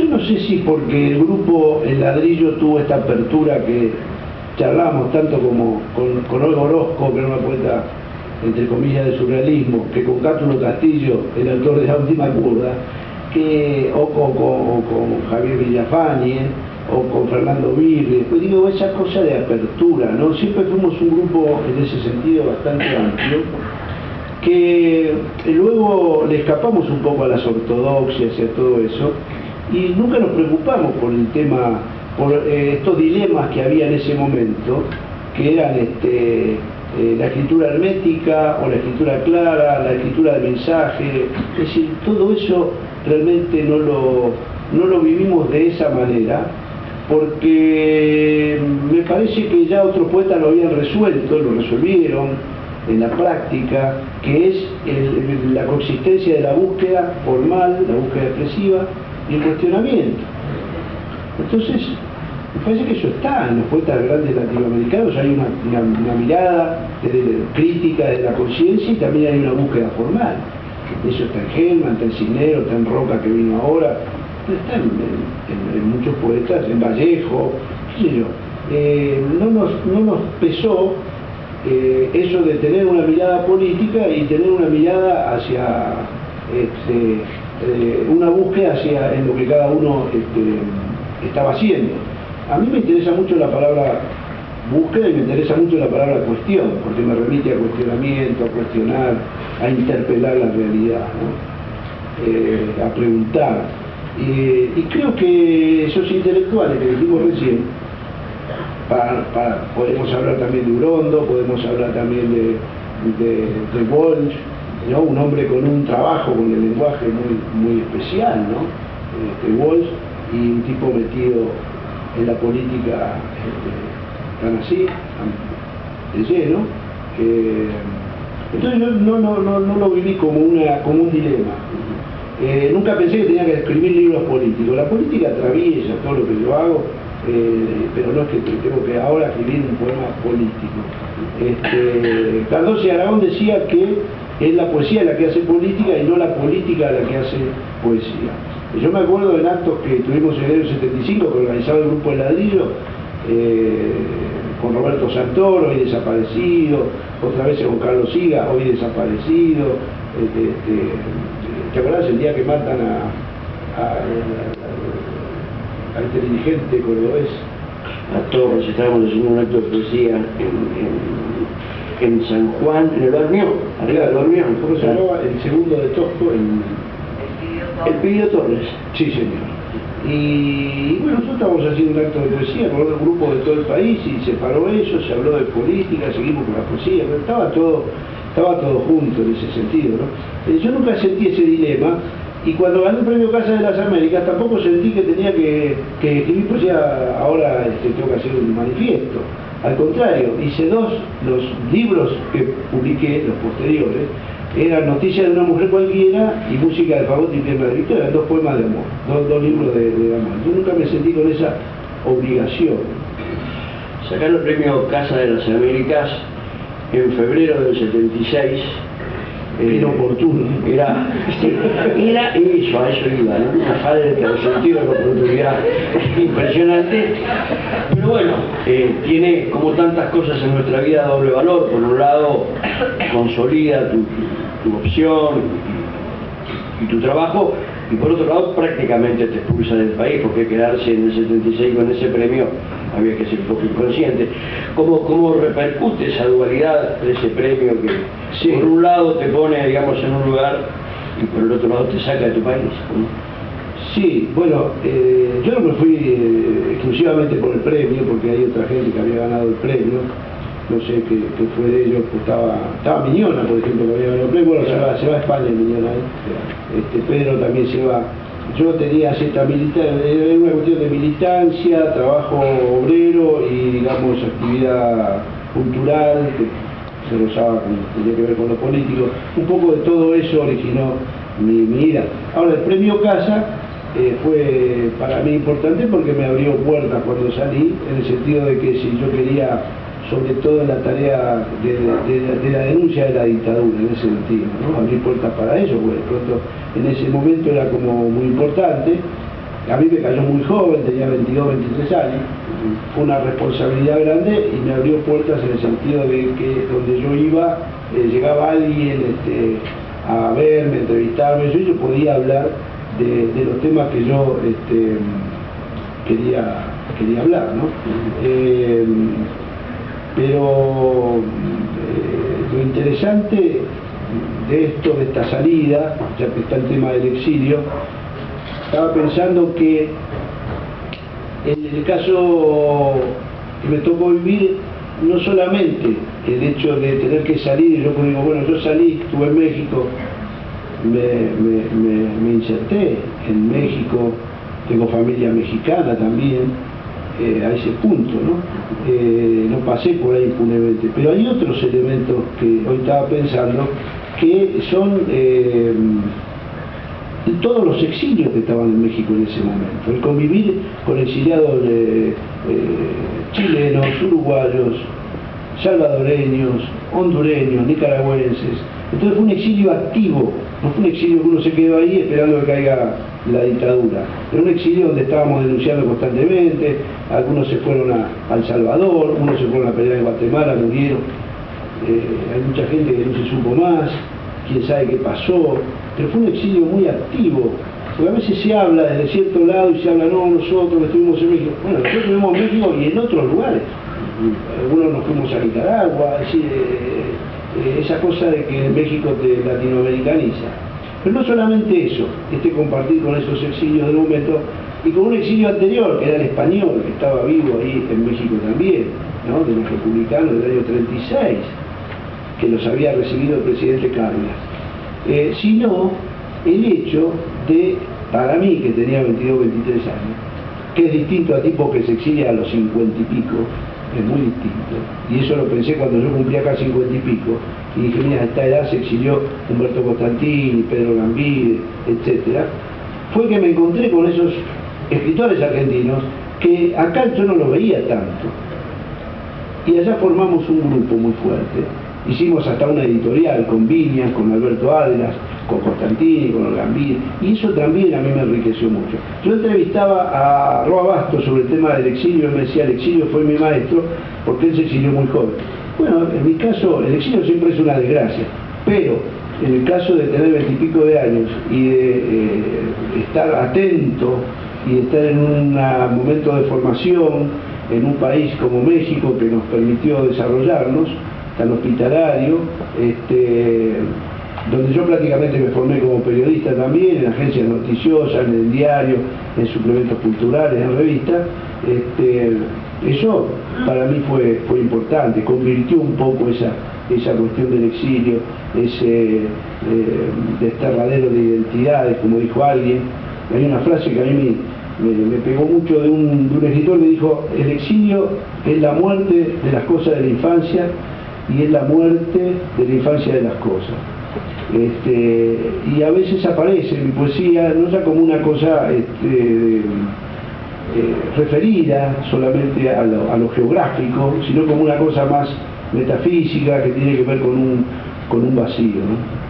Yo no sé si porque el grupo El Ladrillo tuvo esta apertura que charlamos tanto como con Olga Orozco, que era una poeta entre comillas de surrealismo, que con Cátulo Castillo, el autor de La Última Curda, o con Javier Villafañe, o con Fernando Virre, pues digo, esa cosa de apertura, ¿no? Siempre fuimos un grupo en ese sentido bastante amplio, que luego le escapamos un poco a las ortodoxias y a todo eso, y nunca nos preocupamos por el tema, por estos dilemas que había en ese momento, que eran la escritura hermética o la escritura clara, la escritura de mensaje, es decir, todo eso realmente no lo vivimos de esa manera, porque me parece que ya otros poetas lo habían resuelto, lo resolvieron en la práctica, que es la coexistencia de la búsqueda formal, la búsqueda expresiva y el cuestionamiento. Entonces, me parece que eso está en los poetas grandes latinoamericanos, hay una mirada crítica de la conciencia y también hay una búsqueda formal. Eso está en Gelman, está en Cisneros, está en Roca que vino ahora, está en muchos poetas, en Vallejo, qué sé yo. No nos pesó eso de tener una mirada política y tener una mirada hacia una búsqueda hacia en lo que cada uno estaba haciendo. A mí me interesa mucho la palabra búsqueda y me interesa mucho la palabra cuestión, porque me remite a cuestionamiento, a cuestionar, a interpelar la realidad, ¿no? A preguntar. Y creo que esos intelectuales que dijimos recién, podemos hablar también de Urondo, podemos hablar también de Walsh, ¿no? Un hombre con un trabajo con el lenguaje muy especial, ¿no? Walsh, y un tipo metido en la política tan así, de lleno. Entonces yo no lo viví como un dilema. Nunca pensé que tenía que escribir libros políticos. La política atraviesa todo lo que yo hago, pero no es que tengo que ahora escribir un poema político. Cardoso y Aragón decía que es la poesía la que hace política y no la política la que hace poesía. Yo me acuerdo en actos que tuvimos en el 75 que organizaba el grupo El Ladrillo, con Roberto Santoro, hoy desaparecido, otra vez con Carlos Siga, hoy desaparecido. ¿Te acordás el día que matan al dirigente cordobés? A Torres, estábamos haciendo un acto de poesía en San Juan, en el Barmión, arriba del Barmión. ¿Cómo se llamaba? El segundo de Tosco, El Pidio Torres. Sí, señor. Y bueno, nosotros estábamos haciendo un acto de poesía con otros grupos de todo el país y se paró eso, se habló de política, seguimos con la poesía, pero estaba todo junto en ese sentido, ¿no? Yo nunca sentí ese dilema y cuando gané el premio Casa de las Américas tampoco sentí que tenía que escribir poesía, ahora tengo que hacer un manifiesto. Al contrario, hice los libros que publiqué, los posteriores, eran Noticias de una mujer cualquiera y Música de fagot y Pierna de Victoria, eran dos poemas de amor, dos libros de amor. Yo nunca me sentí con esa obligación. Sacaron el premio Casa de las Américas en febrero del 76. Inoportuno. Era eso, a eso iba, ¿no? Una falta de sentido de oportunidad impresionante. Pero bueno, tiene como tantas cosas en nuestra vida doble valor. Por un lado, consolida tu opción y tu trabajo, y por otro lado, prácticamente te expulsa del país, porque quedarse en el 76 con ese premio había que ser un poco inconsciente. ¿Cómo repercute esa dualidad de ese premio que sí, por un lado te pone, digamos, en un lugar y por el otro lado te saca de tu país? Sí, bueno, yo no me fui exclusivamente por el premio, porque hay otra gente que había ganado el premio, no sé qué fue de ellos, pues estaba Miñona, por ejemplo, que había ganado el premio, bueno, se va a España Miñona, Pedro también se va. Yo tenía cierta militancia, era una cuestión de militancia, trabajo obrero y, digamos, actividad cultural que se rozaba, tenía que ver con lo político. Un poco de todo eso originó mi ida. Ahora, el premio Casa fue para mí importante porque me abrió puertas cuando salí, en el sentido de que si yo quería, sobre todo en la tarea de la denuncia de la dictadura, en ese sentido, ¿no? Abrir puertas para eso, porque de pronto en ese momento era como muy importante, a mí me cayó muy joven, tenía 22, 23 años, fue una responsabilidad grande y me abrió puertas en el sentido de que donde yo iba, llegaba alguien a verme, a entrevistarme, yo podía hablar de los temas que yo quería hablar, ¿no? Pero lo interesante de esto, de esta salida, ya que está el tema del exilio, estaba pensando que en el caso que me tocó vivir, no solamente el hecho de tener que salir, y yo digo, bueno, yo salí, estuve en México, me inserté en México, tengo familia mexicana también, a ese punto, ¿no? No pasé por ahí impunemente, pero hay otros elementos que hoy estaba pensando que son todos los exilios que estaban en México en ese momento, el convivir con exiliados chilenos, uruguayos, salvadoreños, hondureños, nicaragüenses. Entonces fue un exilio activo, no fue un exilio que uno se quedó ahí esperando que caiga la dictadura, era un exilio donde estábamos denunciando constantemente, algunos se fueron a El Salvador, unos se fueron a pelear en Guatemala, murieron, hay mucha gente que no se supo más, quién sabe qué pasó, pero fue un exilio muy activo, porque a veces se habla desde cierto lado y se habla, no, nosotros que estuvimos en México, bueno, nosotros estuvimos en México y en otros lugares, algunos nos fuimos a Nicaragua, es decir, esa cosa de que México te latinoamericaniza. Pero no solamente eso, compartir con esos exilios del momento y con un exilio anterior, que era el español, que estaba vivo ahí en México también, ¿no? De los republicanos del año 36, que los había recibido el presidente Cárdenas. Sino el hecho de, para mí, que tenía 22, 23 años, que es distinto a tipo que se exilia a los 50 y pico, es muy distinto, y eso lo pensé cuando yo cumplía acá 50 y pico, y dije, mira, a esta edad se exilió Humberto Constantini, Pedro Gambide, etc. Fue que me encontré con esos escritores argentinos que acá yo no los veía tanto, y allá formamos un grupo muy fuerte, hicimos hasta una editorial con Viñas, con Alberto Adlas, con Constantini, con Gambide, y eso también a mí me enriqueció mucho. Yo entrevistaba a Roa Bastos sobre el tema del exilio, él me decía, el exilio fue mi maestro, porque él se exilió muy joven. Bueno, en mi caso, el exilio siempre es una desgracia, pero en el caso de tener 20 y pico de años y de estar atento y de estar en un momento de formación en un país como México que nos permitió desarrollarnos, tan hospitalario, donde yo prácticamente me formé como periodista también, en agencias noticiosas, en el diario, en suplementos culturales, en revistas, eso para mí fue importante, convirtió un poco esa cuestión del exilio, ese desterradero de identidades, como dijo alguien. Hay una frase que a mí me pegó mucho de un escritor que dijo, el exilio es la muerte de las cosas de la infancia y es la muerte de la infancia de las cosas. Y a veces aparece en mi poesía no ya como una cosa referida solamente a lo geográfico, sino como una cosa más metafísica que tiene que ver con un vacío, ¿no?